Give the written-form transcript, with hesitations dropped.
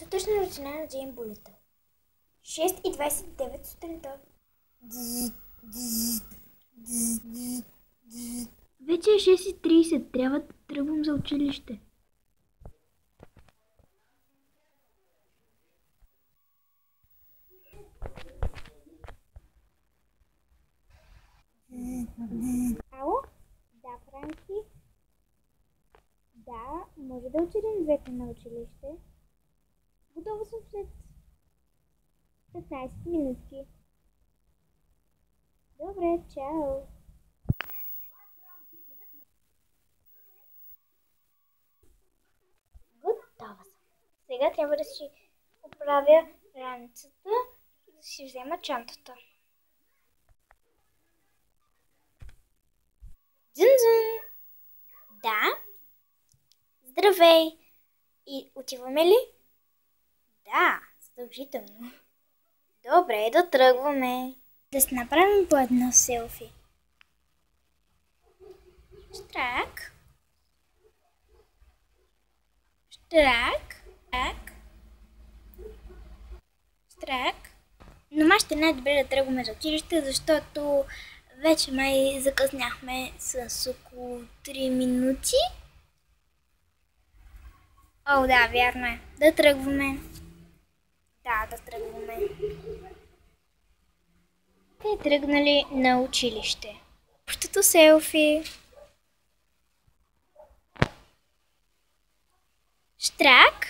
Сутрешна рутина на Джейн Булитъл. 6:29 сутринта. Вече е 6:30. Трябва да тръгвам за училище. Ало? Да, Франки? Да, може да отидем двете на училище. Готова съм след 15 минутки. Добре, чао! Готова съм. Сега трябва да си оправя раницата и да си взема чантата. Дзън-дзън! Да? Здравей! И отиваме ли? Да, задължително. Добре, да тръгваме. Да си направим по едно селфи. Штрак. Штрак. Штрак. Штрак. Но май ще е най-добре да тръгваме за училище, защото вече май закъсняхме с около 3 минути. О, да, вярно е. Да тръгваме. Да тръгваме. Те тръгнали на училище. Общото селфи. Штрак.